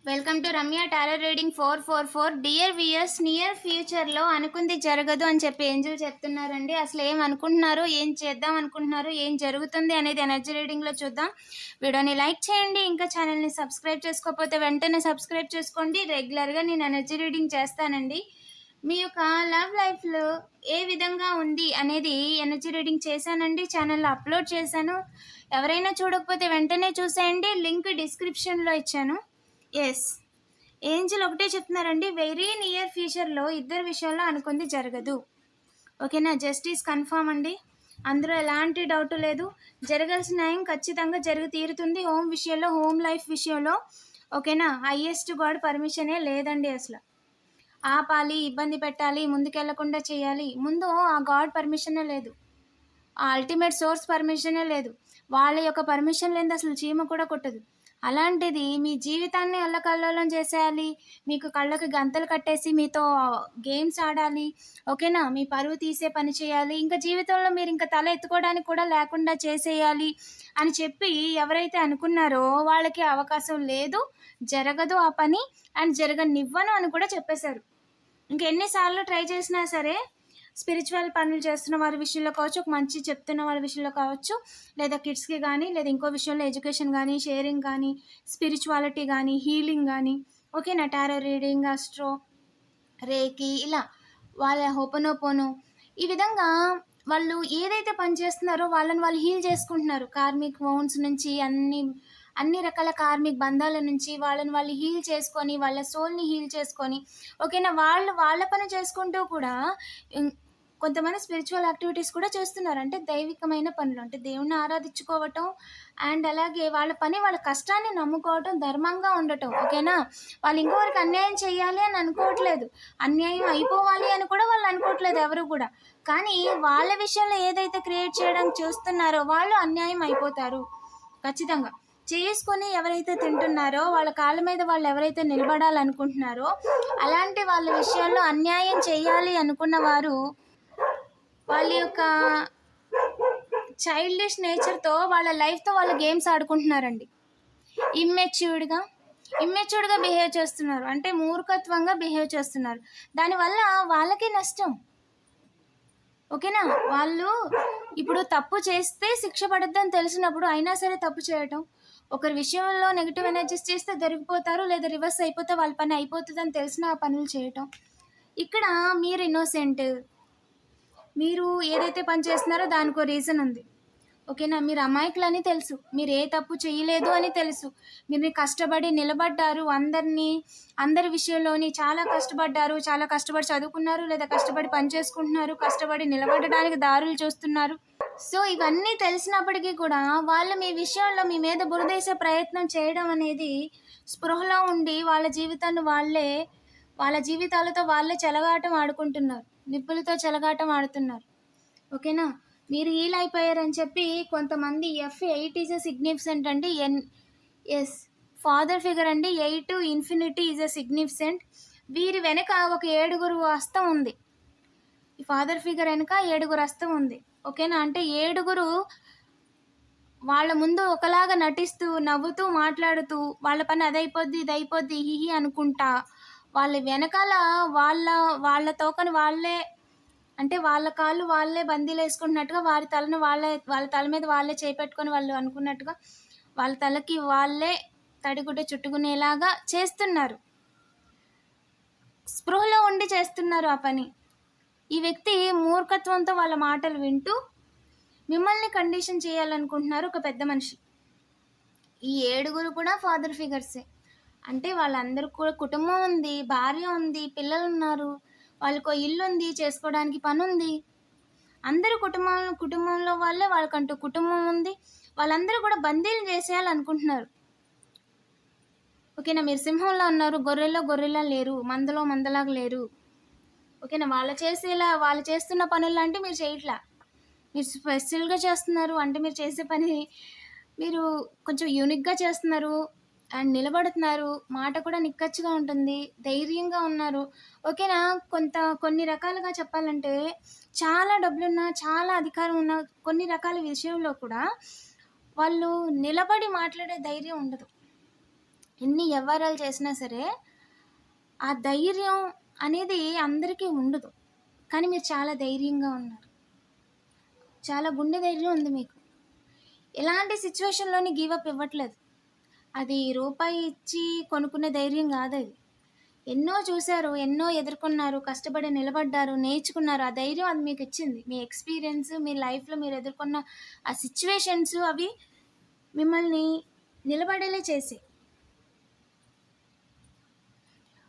Welcome to Ramya tarot reading 444. Dear weirs, near ఫ్యూచర్లో అనుకుంది జరగదు అని చెప్పి ఏంజల్ చెప్తున్నారండి. అసలు ఏం అనుకుంటున్నారు, ఏం చేద్దాం అనుకుంటున్నారు, ఏం జరుగుతుంది అనేది ఎనర్జీ రీడింగ్లో చూద్దాం. వీడియోని లైక్ చేయండి. ఇంకా ఛానల్ని సబ్స్క్రైబ్ చేసుకోకపోతే వెంటనే సబ్స్క్రైబ్ చేసుకోండి. రెగ్యులర్గా నేను ఎనర్జీ రీడింగ్ చేస్తానండి. మీ యొక్క లవ్ లైఫ్లో ఏ విధంగా ఉంది అనేది ఎనర్జీ రీడింగ్ చేశానండి, ఛానల్లో అప్లోడ్ చేశాను. ఎవరైనా చూడకపోతే వెంటనే చూసేయండి, లింక్ డిస్క్రిప్షన్లో ఇచ్చాను. ఎస్, ఏంజల్ ఒకటే చెప్తున్నారండి, వెరీ నియర్ ఫ్యూచర్లో ఇద్దరు విషయంలో అనుకుంది జరగదు. ఓకేనా, జస్టిస్ కన్ఫామ్ అండి, అందులో ఎలాంటి డౌట్ లేదు. జరగాల్సిన న్యాయం ఖచ్చితంగా జరిగి తీరుతుంది. హోమ్ విషయంలో, హోమ్ లైఫ్ విషయంలో. ఓకేనా, హైయెస్ట్ గాడ్ పర్మిషనే లేదండి. అసలు ఆపాలి, ఇబ్బంది పెట్టాలి, ముందుకెళ్లకుండా చేయాలి, ముందు ఆ గాడ్ పర్మిషనే లేదు, ఆ అల్టిమేట్ సోర్స్ పర్మిషనే లేదు. వాళ్ళ యొక్క పర్మిషన్ లేని అసలు చీమ కూడా కొట్టదు. అలాంటిది మీ జీవితాన్ని అల్లకల్లోలం చేసేయాలి, మీకు కళ్ళకి గంతలు కట్టేసి మీతో గేమ్స్ ఆడాలి. ఓకేనా, మీ పరువు తీసే పని చేయాలి, ఇంకా జీవితంలో మీరు ఇంకా తల ఎత్తుకోవడానికి కూడా లేకుండా చేసేయాలి అని చెప్పి ఎవరైతే అనుకున్నారో వాళ్ళకి అవకాశం లేదు, జరగదు ఆ పని, అండ్ జరగనివ్వను అని కూడా చెప్పేశారు. ఇంకెన్నిసార్లు ట్రై చేసినా సరే, స్పిరిచువల్ పనులు చేస్తున్న వారి విషయంలో కావచ్చు, ఒక మంచి చెప్తున్న వాళ్ళ విషయంలో కావచ్చు, లేదా కిడ్స్కి కానీ, లేదా ఇంకో విషయంలో ఎడ్యుకేషన్ కానీ, షేరింగ్ కానీ, స్పిరిచువాలిటీ కానీ, హీలింగ్ కానీ, ఓకేనా, టారో రీడింగ్, అస్ట్రో, రేకి, ఇలా వాళ్ళ హోపనోపోనో, ఈ విధంగా వాళ్ళు ఏదైతే పని చేస్తున్నారో వాళ్ళని వాళ్ళు హీల్ చేసుకుంటున్నారు. కార్మిక్ వౌండ్స్ నుంచి అన్ని రకాల కార్మిక్ బంధాల నుంచి వాళ్ళని వాళ్ళు హీల్ చేసుకొని, వాళ్ళ సోల్ని హీల్ చేసుకొని, ఓకేనా, వాళ్ళ పని చేసుకుంటూ కూడా కొంతమంది స్పిరిచువల్ యాక్టివిటీస్ కూడా చేస్తున్నారు. అంటే దైవికమైన పనులు, అంటే దేవుణ్ణి ఆరాధించుకోవటం, అండ్ అలాగే వాళ్ళ పని వాళ్ళ కష్టాన్ని నమ్ముకోవటం, ధర్మంగా ఉండటం. ఓకేనా, వాళ్ళు ఇంకోవరికి అన్యాయం చేయాలి అని అనుకోవట్లేదు, అన్యాయం అయిపోవాలి అని కూడా వాళ్ళు అనుకోవట్లేదు ఎవరు కూడా. కానీ వాళ్ళ విషయంలో ఏదైతే క్రియేట్ చేయడం చూస్తున్నారో వాళ్ళు అన్యాయం అయిపోతారు ఖచ్చితంగా. చేసుకొని ఎవరైతే తింటున్నారో, వాళ్ళ కాళ్ళ మీద వాళ్ళు ఎవరైతే నిలబడాలనుకుంటున్నారో, అలాంటి వాళ్ళ విషయాల్లో అన్యాయం చేయాలి అనుకున్న వారు వాళ్ళ యొక్క చైల్డిష్ నేచర్తో వాళ్ళ లైఫ్తో వాళ్ళ గేమ్స్ ఆడుకుంటున్నారండి. ఇమ్మెచ్యూర్డ్గా బిహేవ్ చేస్తున్నారు, అంటే మూర్ఖత్వంగా బిహేవ్ చేస్తున్నారు. దానివల్ల వాళ్ళకి నష్టం. ఓకేనా, వాళ్ళు ఇప్పుడు తప్పు చేస్తే శిక్ష పడద్దని తెలిసినప్పుడు అయినా సరే తప్పు చేయటం, ఒకరి విషయంలో నెగిటివ్ ఎనర్జీస్ చేస్తే దొరికిపోతారు, లేదా రివర్స్ అయిపోతే వాళ్ళ పని అయిపోతుందని తెలిసిన ఆ పనులు చేయటం. ఇక్కడ మీరు ఇన్నోసెంట్, మీరు ఏదైతే పని చేస్తున్నారో దానికో రీజన్ ఉంది. ఓకేనా, మీరు అమాయకులని తెలుసు, మీరు ఏ తప్పు చేయలేదు అని తెలుసు, మీరు కష్టపడి నిలబడ్డారు, అందరి విషయంలోని చాలా కష్టపడ్డారు, చాలా కష్టపడి చదువుకున్నారు, లేదా కష్టపడి పని చేసుకుంటున్నారు, కష్టపడి నిలబడడానికి దారులు చూస్తున్నారు. సో ఇవన్నీ తెలిసినప్పటికీ కూడా వాళ్ళు మీ విషయంలో మీ మీద బురదేసే ప్రయత్నం చేయడం అనేది, స్పృహలో ఉండి వాళ్ళ జీవితాలతో వాళ్ళే చెలగాటం ఆడుకుంటున్నారు, నిప్పులతో చెలగాటం ఆడుతున్నారు. ఓకేనా, మీరు హీల్ అయిపోయారని చెప్పి కొంతమంది F8 ఈజ్ ఎ సిగ్నిఫికెంట్ అండి. ఎస్, ఫాదర్ ఫిగర్ అండి. 8 ఇన్ఫినిటీ ఈజ్ ఎ సిగ్నిఫికెంట్. వీరి వెనక ఒక 7 హస్తం ఉంది. ఈ ఫాదర్ ఫిగర్ వెనక 7 హస్తం ఉంది. ఓకేనా, అంటే 7 వాళ్ళ ముందు ఒకలాగా నటిస్తూ, నవ్వుతూ, మాట్లాడుతూ, వాళ్ళ పని అదైపోద్ది ఇదైపోద్ది హిహి అనుకుంటా, వాళ్ళ వెనకాల వాళ్ళ తోకని వాళ్ళే, అంటే వాళ్ళ కాళ్ళు వాళ్ళే బందీలు వేసుకుంటున్నట్టుగా, వాళ్ళ తల మీద వాళ్ళే చేపెట్టుకొని వాళ్ళు అనుకున్నట్టుగా వాళ్ళ తలకి వాళ్ళే తడిగుడ్డ చుట్టుకునేలాగా చేస్తున్నారు, స్పృహలో ఉండి చేస్తున్నారు ఆ పని. ఈ వ్యక్తి మూర్ఖత్వంతో వాళ్ళ మాటలు వింటూ మిమ్మల్ని కండిషన్ చేయాలనుకుంటున్నారు ఒక పెద్ద మనిషి. ఈ 7 కూడా ఫాదర్ ఫిగర్సే. అంటే వాళ్ళందరూ కూడా కుటుంబం ఉంది, భార్య ఉంది, పిల్లలు ఉన్నారు, వాళ్ళకో ఇల్లు ఉంది, చేసుకోవడానికి పని ఉంది. అందరూ కుటుంబంలో వాళ్ళే, వాళ్ళకంటూ కుటుంబం ఉంది. వాళ్ళందరూ కూడా బందీలు చేసేయాలనుకుంటున్నారు. ఓకేనా, మీరు సింహంలో ఉన్నారు, గొర్రెలా లేరు, మందలాగా లేరు. ఓకేనా, వాళ్ళు చేస్తున్న పనులు అంటే మీరు చేయట్లా, మీరు స్పెషల్గా చేస్తున్నారు. అంటే మీరు చేసే పని మీరు కొంచెం యూనిక్గా చేస్తున్నారు, అండ్ నిలబడుతున్నారు, మాట కూడా నిక్కచ్చిగా ఉంటుంది, ధైర్యంగా ఉన్నారు. ఓకేనా, కొన్ని రకాలుగా చెప్పాలంటే చాలా డబ్బులున్నా, చాలా అధికారం ఉన్న కొన్ని రకాల విషయంలో కూడా వాళ్ళు నిలబడి మాట్లాడే ధైర్యం ఉండదు. ఎన్ని వ్యవహారాలు చేసినా సరే ఆ ధైర్యం అనేది అందరికీ ఉండదు. కానీ మీరు చాలా ధైర్యంగా ఉన్నారు. చాలా గుండె ధైర్యం ఉంది మీకు. ఎలాంటి సిచ్యువేషన్‌లోని గివ్ అప్ ఇవ్వట్లేదు. అది రూపాయి ఇచ్చి కొనుక్కునే ధైర్యం కాదది. ఎన్నో చూసారు, ఎన్నో ఎదుర్కొన్నారు, కష్టపడి నిలబడ్డారు, నేర్చుకున్నారు. ఆ ధైర్యం అది మీకిచ్చింది. మీ ఎక్స్‌పీరియన్స్, మీ లైఫ్‌లో మీరు ఎదుర్కొన్న ఆ సిచ్యువేషన్స్ అవి మిమ్మల్ని నిలబడేలా చేసాయి.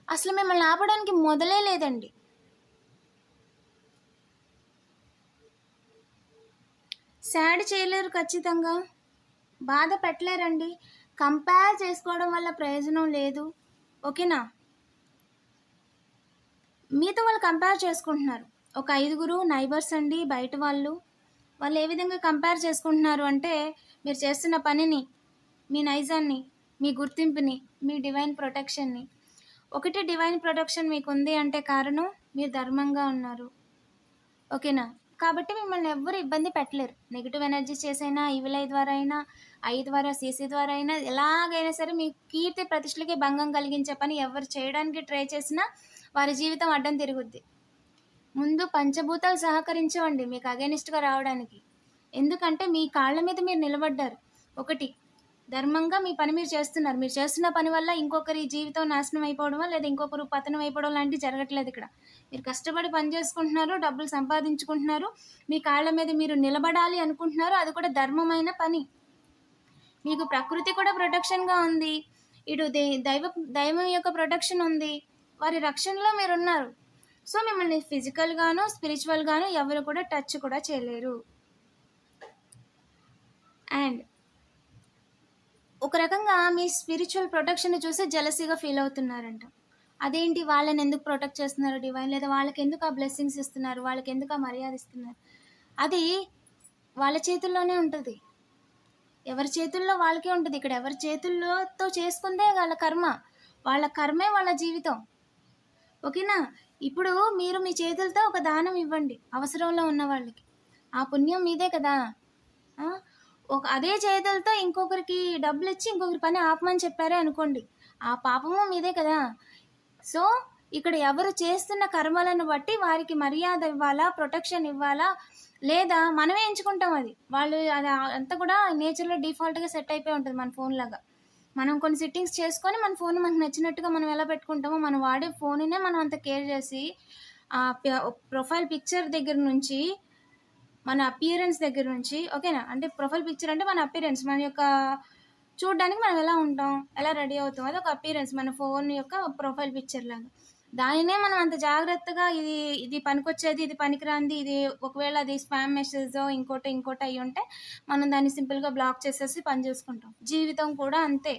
అసలు మిమ్మల్ని ఆపడానికి మొదలే లేదండి. సాడ్ చేయలేరు ఖచ్చితంగా. బాధ పెట్టలేరండి. కంపేర్ చేసుకోవడం వల్ల ప్రయోజనం లేదు. ఓకేనా? మీతో వాళ్ళు కంపేర్ చేసుకుంటున్నారు. ఒక 5గురు నైబర్స్ అండి, బయట వాళ్ళు. వాళ్ళు ఏ విధంగా కంపేర్ చేసుకుంటున్నారు అంటే, మీరు చేస్తున్న పనిని, మీ నైజాన్ని, మీ గుర్తింపుని, మీ డివైన్ ప్రొటెక్షన్‌ని. ఒకటి డివైన్ ప్రొటెక్షన్ మీకుంది అంటే కారణం మీరు ధర్మంగా ఉన్నారు. ఓకేనా? కాబట్టి మిమ్మల్ని ఎవ్వరు ఇబ్బంది పెట్టలేరు. నెగెటివ్ ఎనర్జీ చేసైనా, ఈవిల్ ఐ ద్వారా అయినా, ఐ ద్వారా, సీసీ ద్వారా అయినా, ఎలాగైనా సరే మీ కీర్తి ప్రతిష్టలకి భంగం కలిగించే పని ఎవరు చేయడానికి ట్రై చేసినా వారి జీవితం అడ్డం తిరుగుద్ది. ముందు పంచభూతాలు సహకరించవండి మీకు అగైనిస్ట్‌గా రావడానికి. ఎందుకంటే మీ కాళ్ళ మీద మీరు నిలబడ్డారు. ఒకటి ధర్మంగా మీ పని మీరు చేస్తున్నారు. మీరు చేస్తున్న పని వల్ల ఇంకొకరి జీవితం నాశనం అయిపోవడమో, లేదా ఇంకొకరు పతనం అయిపోవడం లాంటివి జరగట్లేదు ఇక్కడ. మీరు కష్టపడి పని చేసుకుంటున్నారు, డబ్బులు సంపాదించుకుంటున్నారు, మీ కాళ్ళ మీద మీరు నిలబడాలి అనుకుంటున్నారు. అది కూడా ధర్మమైన పని. మీకు ప్రకృతి కూడా ప్రొటెక్షన్‌గా ఉంది. ఇటు దైవం యొక్క ప్రొటెక్షన్ ఉంది. వారి రక్షణలో మీరున్నారు. సో, మిమ్మల్ని ఫిజికల్‌గాను, స్పిరిచువల్‌గాను ఎవరు కూడా టచ్ కూడా చేయలేరు. అండ్ ఒక రకంగా మీ స్పిరిచువల్ ప్రొటెక్షన్‌ని చూసి జెలసీగా ఫీల్ అవుతున్నారంట. అదేంటి వాళ్ళని ఎందుకు ప్రొటెక్ట్ చేస్తున్నారు డివైన్? లేదా వాళ్ళకెందుకు ఆ బ్లెస్సింగ్స్ ఇస్తున్నారు? వాళ్ళకెందుకు ఆ మర్యాద ఇస్తున్నారు? అది వాళ్ళ చేతుల్లోనే ఉంటది. ఎవరి చేతుల్లో వాళ్ళకే ఉంటది. ఇక్కడ ఎవరి చేతుల్లోతో చేసుకుందే వాళ్ళ కర్మ. వాళ్ళ కర్మే వాళ్ళ జీవితం. ఓకేనా? ఇప్పుడు మీరు మీ చేతులతో ఒక దానం ఇవ్వండి అవసరంలో ఉన్న వాళ్ళకి. ఆ పుణ్యం మీదే కదా! ఆ! అదే చేతులతో ఇంకొకరికి డబ్బులిచ్చి ఇంకొకరి పని ఆపమని చెప్పారే అనుకోండి. ఆ పాపము మీదే కదా! సో, ఇక్కడ ఎవరు చేస్తున్న కర్మలను బట్టి వారికి మర్యాద ఇవ్వాలా? ప్రొటెక్షన్ ఇవ్వాలా? లేదా మనమే ఎంచుకుంటాం అది. వాళ్ళు అది అంతా కూడా నేచర్‌లో డిఫాల్ట్‌గా సెట్ అయిపోయి ఉంటది మన ఫోన్‌లాగా. మనం కొన్ని సెట్టింగ్స్ చేసుకొని మన ఫోన్ మనకు నచ్చినట్టుగా మనం ఎలా పెట్టుకుంటామో, మనం వాడే ఫోనునే మనం అంత కేర్ చేసి ప్రొఫైల్ పిక్చర్ దగ్గర నుంచి, మన అపియరెన్స్ దగ్గర నుంచి ఓకేనా? అంటే ప్రొఫైల్ పిక్చర్ అంటే మన అపియరెన్స్. మన యొక్క చూడ్డానికి మనం ఎలా ఉంటాం? ఎలా రెడీ అవుతాం? అదొక అపియరెన్స్ మన ఫోన్ యొక్క ప్రొఫైల్ పిక్చర్ లాగా. దానినే మనం అంత జాగ్రత్తగా ఇది పనికొచ్చేది, ఇది పనికిరానిది, ఇది ఒకవేళ అది స్పామ్ మెసేజో ఇంకోటో అయ్యుంటే మనం దాన్ని సింపుల్‌గా బ్లాక్ చేసేసి పని చేసుకుంటాం. జీవితం కూడా అంతే.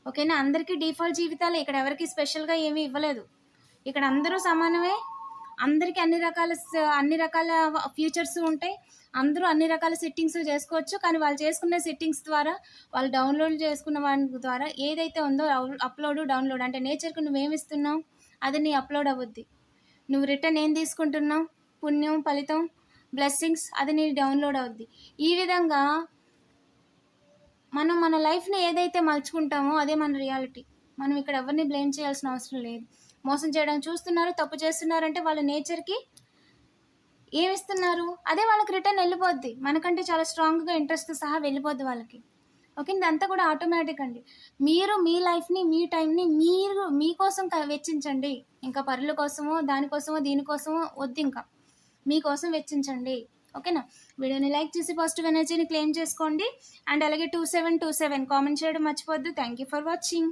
ఓకేనా? అందరికీ డిఫాల్ట్ జీవితాలే. ఇక్కడ ఎవరికీ స్పెషల్‌గా ఏమీ ఇవ్వలేదు. ఇక్కడ అందరూ సమానమే. అందరికీ అన్ని రకాల ఫీచర్స్ ఉంటాయి. అందరూ అన్ని రకాల సెట్టింగ్స్ చేసుకోవచ్చు. కానీ వాళ్ళు చేసుకున్న సెట్టింగ్స్ ద్వారా, వాళ్ళు డౌన్‌లోడ్ చేసుకున్న వాని ద్వారా ఏదైతే ఉందో అప్‌లోడ్, డౌన్‌లోడ్ అంటే నేచర్‌కి నువ్వేమిస్తున్నావు అది నీ అప్‌లోడ్ అవుద్ది. నువ్వు రిటర్న్ ఏం తీసుకుంటున్నావు? పుణ్యం, ఫలితం, బ్లెస్సింగ్స్ అది నీ డౌన్‌లోడ్ అవుద్ది. ఈ విధంగా మనం మన లైఫ్‌ని ఏదైతే మలుచుకుంటామో అదే మన రియాలిటీ. మనం ఇక్కడ ఎవరిని బ్లేమ్ చేయాల్సిన అవసరం లేదు. మోసం చేయడానికి చూస్తున్నారు, తప్పు చేస్తున్నారంటే వాళ్ళ నేచర్‌కి ఏమిస్తున్నారు? అదే వాళ్ళకి రిటర్న్ ఎళ్ళిపోద్ది. మనకంటే చాలా స్ట్రాంగ్‌గా ఇంట్రెస్ట్‌తో సహా వెళ్ళిపోద్ది వాళ్ళకి. ఓకే. ఇదంతా కూడా ఆటోమేటిక్ అండి. మీరు మీ లైఫ్‌ని, మీ టైంని మీరు మీకోసం వెచ్చించండి. ఇంకా పరుల కోసమో, దానికోసమో, దీనికోసమో వద్దింక. మీకోసం వెచ్చించండి. ఓకేనా? వీడియోని లైక్ చేసి పాజిటివ్ ఎనర్జీని క్లెయిమ్ చేసుకోండి. అండ్ అలాగే 2727 కామెంట్ చేయడం మర్చిపోవద్దు. Thank you for watching.